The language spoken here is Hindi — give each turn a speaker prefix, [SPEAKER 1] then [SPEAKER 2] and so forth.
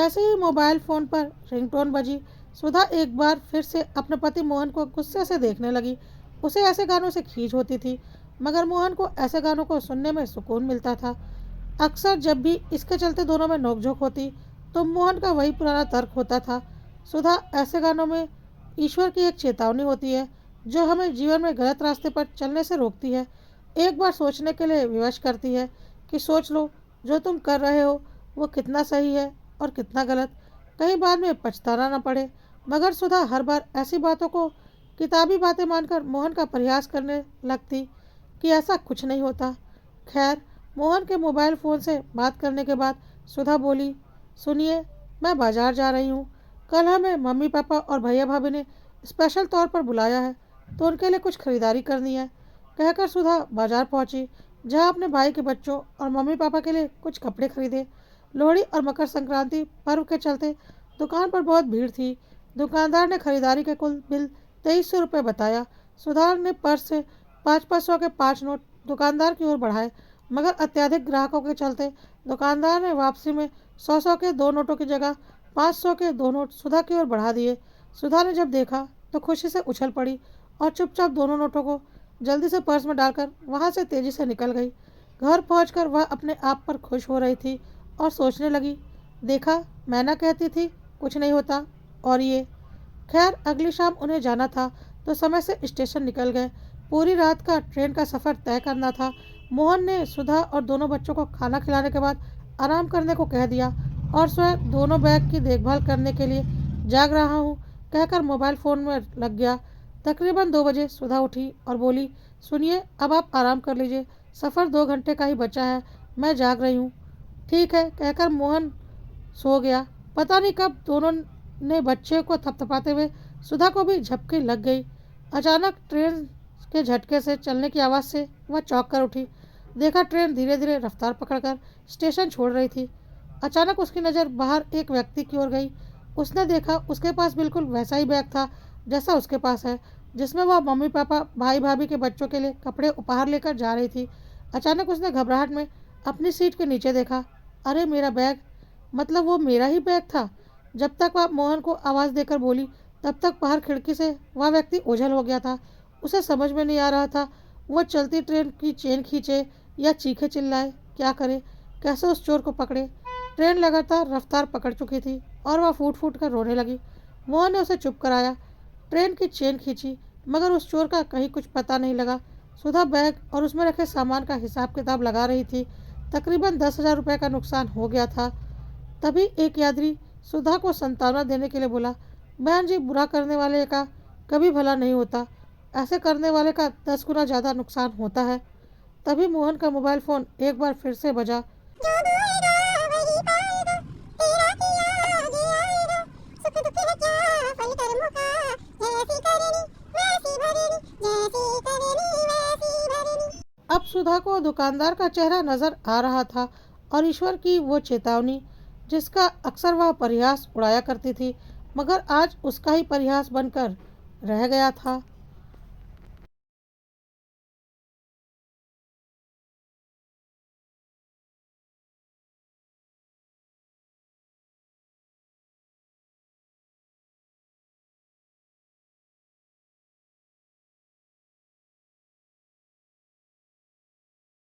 [SPEAKER 1] जैसे ही मोबाइल फ़ोन पर रिंगटोन बजी, सुधा एक बार फिर से अपने पति मोहन को गुस्से से देखने लगी। उसे ऐसे गानों से खींच होती थी, मगर मोहन को ऐसे गानों को सुनने में सुकून मिलता था। अक्सर जब भी इसके चलते दोनों में नोक-झोंक होती, तो मोहन का वही पुराना तर्क होता था। सुधा, ऐसे गानों में ईश्वर की एक चेतावनी होती है, जो हमें जीवन में गलत रास्ते पर चलने से रोकती है। एक बार सोचने के लिए विवश करती है कि सोच लो, जो तुम कर रहे हो, वो कितना सही है और कितना गलत, कहीं बाद में पछताना न पड़े। मगर सुधा हर बार ऐसी बातों को किताबी बातें मानकर मोहन का प्रयास करने लगती कि ऐसा कुछ नहीं होता। खैर, मोहन के मोबाइल फ़ोन से बात करने के बाद सुधा बोली, सुनिए, मैं बाजार जा रही हूँ। कल हमें मम्मी पापा और भैया भाभी ने स्पेशल तौर पर बुलाया है, तो उनके लिए कुछ खरीदारी करनी है। कहकर सुधा बाजार पहुंची, जहां अपने भाई के बच्चों और मम्मी पापा के लिए कुछ कपड़े खरीदे। लोहड़ी और मकर संक्रांति पर्व के चलते दुकान पर बहुत भीड़ थी। दुकानदार ने खरीदारी के कुल बिल 2300 रुपये बताया। सुधा ने पर्स से 500 के 5 नोट दुकानदार की ओर बढ़ाए, मगर अत्यधिक ग्राहकों के चलते दुकानदार ने वापसी में 100 के 2 नोटों की जगह 500 के 2 नोट सुधा की ओर बढ़ा दिए। सुधा ने जब देखा तो खुशी से उछल पड़ी और चुपचाप दोनों नोटों को जल्दी से पर्स में डालकर वहां से तेजी से निकल गई। घर पहुंचकर वह अपने आप पर खुश हो रही थी और सोचने लगी, देखा, मैं ना कहती थी कुछ नहीं होता। और ये, खैर अगली शाम उन्हें जाना था, तो समय से स्टेशन निकल गए। पूरी रात का ट्रेन का सफ़र तय करना था। मोहन ने सुधा और दोनों बच्चों को खाना खिलाने के बाद आराम करने को कह दिया और स्वयं दोनों बैग की देखभाल करने के लिए जाग रहा हूँ कहकर मोबाइल फ़ोन में लग गया। तकरीबन 2 बजे सुधा उठी और बोली, सुनिए, अब आप आराम कर लीजिए, सफ़र 2 घंटे का ही बचा है, मैं जाग रही हूँ। ठीक है, कहकर मोहन सो गया। पता नहीं कब दोनों ने बच्चे को थपथपाते हुए सुधा को भी झपकी लग गई। अचानक ट्रेन के झटके से चलने की आवाज़ से वह चौंक कर उठी। देखा, ट्रेन धीरे धीरे रफ्तार पकड़कर स्टेशन छोड़ रही थी। अचानक उसकी नज़र बाहर एक व्यक्ति की ओर गई। उसने देखा उसके पास बिल्कुल वैसा ही बैग था जैसा उसके पास है, जिसमें वह मम्मी पापा भाई भाभी के बच्चों के लिए कपड़े उपहार लेकर जा रही थी। अचानक उसने घबराहट में अपनी सीट के नीचे देखा। अरे, मेरा बैग, मतलब वो मेरा ही बैग था। जब तक वह मोहन को आवाज़ देकर बोली, तब तक बाहर खिड़की से वह व्यक्ति ओझल हो गया था। उसे समझ में नहीं आ रहा था वो चलती ट्रेन की चेन खींचे या चीखे चिल्लाए, क्या करे, कैसे उस चोर को पकड़े। ट्रेन लगातार रफ्तार पकड़ चुकी थी और वह फूट फूट कर रोने लगी। मोहन ने उसे चुप कराया, ट्रेन की चेन खींची, मगर उस चोर का कहीं कुछ पता नहीं लगा। सुधा बैग और उसमें रखे सामान का हिसाब किताब लगा रही थी। तकरीबन 10,000 रुपये का नुकसान हो गया था। तभी एक यात्री सुधा को सांत्वना देने के लिए बोला, बहन जी, बुरा करने वाले का कभी भला नहीं होता, ऐसे करने वाले का 10 गुना ज़्यादा नुकसान होता है। तभी मोहन का मोबाइल फ़ोन एक बार फिर से बजा।
[SPEAKER 2] जो बोएगा वही पाएगा, तेरा किया आगे आएगा, सुख दुख है क्या फल कर्मों का, जैसी करनी वैसी भरनी, जैसी करनी वैसी भरनी।
[SPEAKER 1] अब सुधा को दुकानदार का चेहरा नजर आ रहा था और ईश्वर की वो चेतावनी, जिसका अक्सर वह परिहास उड़ाया करती थी, मगर आज उसका ही परिहास बनकर रह गया था।